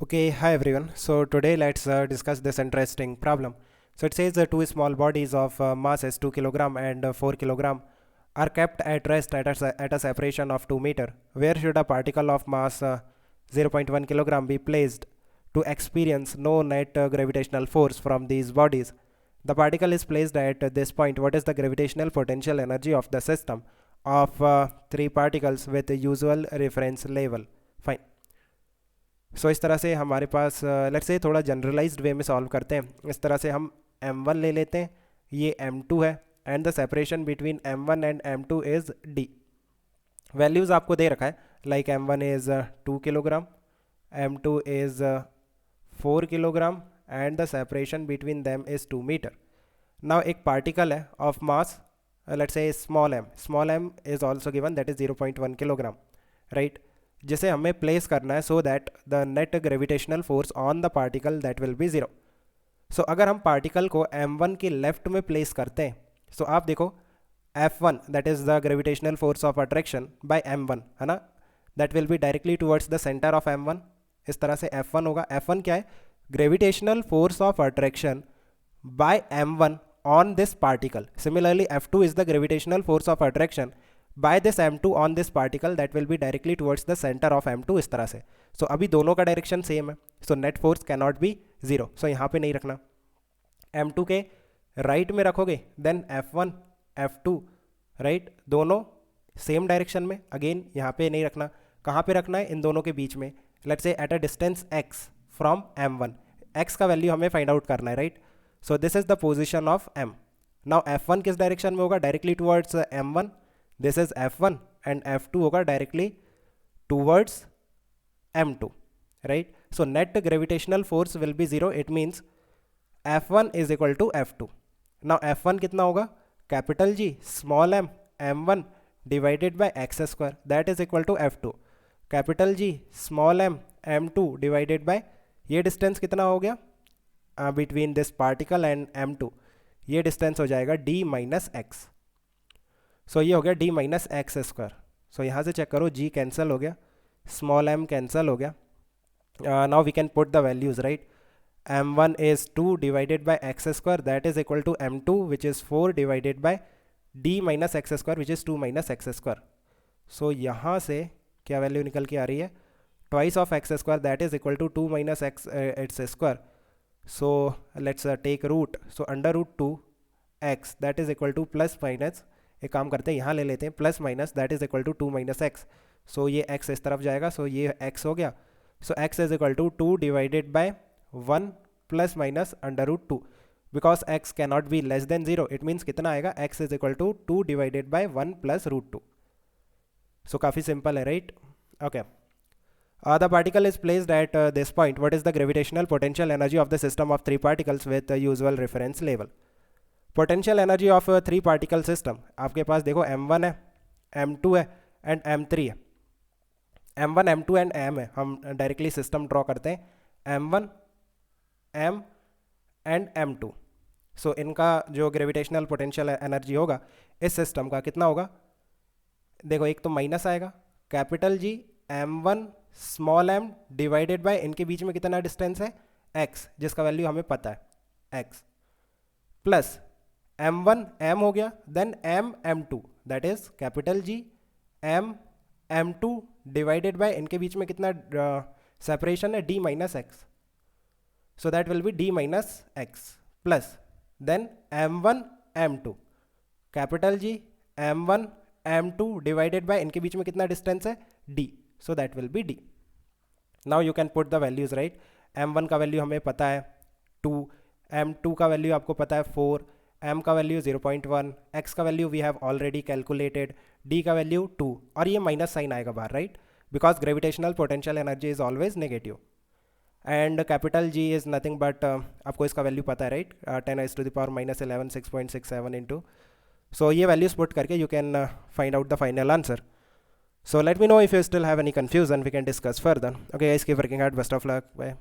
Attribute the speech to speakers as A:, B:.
A: Okay, hi everyone. So today let's discuss this interesting problem. So it says two small bodies of mass as 2 kilogram and 4 kilogram are kept at rest at a separation of 2 meter. Where should a particle of mass 0.1 kilogram be placed to experience no net gravitational force from these bodies? The particle is placed at this point. What is the gravitational potential energy of the system of three particles with the usual reference level? Fine. इस तरह से हमारे पास let's say थोड़ा generalised वे में solve करते हैं. इस तरह से हम m1 ले लेते हैं, ये m2 है and the separation between m1 and m2 is d. Values आपको दे रखा है लाइक m1 इज़ 2 kilogram, m2 is 4 kilogram and the separation between them is 2 metre. Now एक पार्टिकल है of mass let's say small m is also given that is 0.1 kilogram, right, जिसे हमें place करना है so that the net gravitational force on the particle that will be zero. सो अगर हम particle को m1 के लेफ्ट में प्लेस करते हैं सो आप देखो F1 that is the gravitational force of attraction by m1 है ना, that will be directly towards the centre of m1. इस तरह से F1 होगा. F1 क्या है? Gravitational force of attraction by m1 on this particle. Similarly F2 is the gravitational force of attraction by this m2 on this particle that will be directly towards the center of m2. इस तरह से. So अभी दोनों का direction same है, so net force cannot be zero. So यहाँ पे नहीं रखना. m2 के राइट में रखोगे then f1 f2 राइट, दोनों सेम डायरेक्शन में. अगेन यहाँ पे नहीं रखना. कहाँ पे रखना है? इन दोनों के बीच में. Let's say at a distance x from m1. x का वैल्यू हमें फाइंड आउट करना है, right. So this is the position of m. Now f1 किस डायरेक्शन में होगा? Directly towards m1. This is F1 and F2 होगा directly towards M2, right. So net gravitational force will be zero. It means F1 is equal to F2. Now F1 कितना होगा? Capital G small m m1 divided by x square that is equal to F2. Capital G small m m2 divided by, ये distance कितना हो गया between this particle and m2? ये distance हो जाएगा d minus x. So ये हो गया d minus x square. So यहाँ से चेक करो, g कैंसिल हो गया, स्मॉल m कैंसिल हो गया. Now we can put the values, right. m1 is 2 divided by x square that is equal to m2 which is 4 divided by d minus x square which is 2 minus x square. So यहाँ से क्या value निकल के आ रही है? Twice of x square that is equal to 2 minus x its square. So let's take root. So under root 2 x that is equal to plus minus, एक काम करते हैं यहाँ ले लेते हैं, plus minus that is equal to 2 minus x. So ये x इस तरफ जाएगा, सो ये x हो गया. So x is equal to 2 divided by 1 plus minus under root 2. Because x cannot be less than 0, it means कितना आएगा? x is equal to 2 divided by 1 plus root 2. So काफ़ी सिंपल है, right. Okay. The particle is placed at this point. What is the gravitational potential energy of the system of 3 particles with usual reference level? Potential energy of 3 particle system. आपके पास देखो m1 है, m2 है and m3 है. m1 m2 and m है. हम directly system draw करते हैं m1 m and m2. सो इनका जो ग्रेविटेशनल पोटेंशियल एनर्जी होगा इस सिस्टम का कितना होगा? देखो एक तो माइनस आएगा, capital G m1 small m divided by, इनके बीच में कितना डिस्टेंस है? x, जिसका वैल्यू हमें पता है x, प्लस m1 m हो गया, then m m2 that is capital G m m2 divided by, इनके बीच में कितना सेपरेशन है? d minus x. So that will be d minus x plus then m1 m2 capital G m1 m2 divided by, इनके बीच में कितना distance है? d. So that will be d. Now you can put the values, right. m1 का value हमें पता है 2, m2 का वैल्यू आपको पता है 4, m का वैल्यू 0.1, x का value we have already calculated, d का वैल्यू 2, और ये माइनस साइन आएगा बाहर, right, because gravitational potential energy is always negative. And capital G is nothing but, आपको इसका वैल्यू पता है, राइट, 10⁻⁻11 6.67 इंटू. सो ये वैल्यूज पुट करके you can find out the final answer. So let me know if you still have any confusion, we can discuss further. Okay guys, keep working hard, best of luck, bye.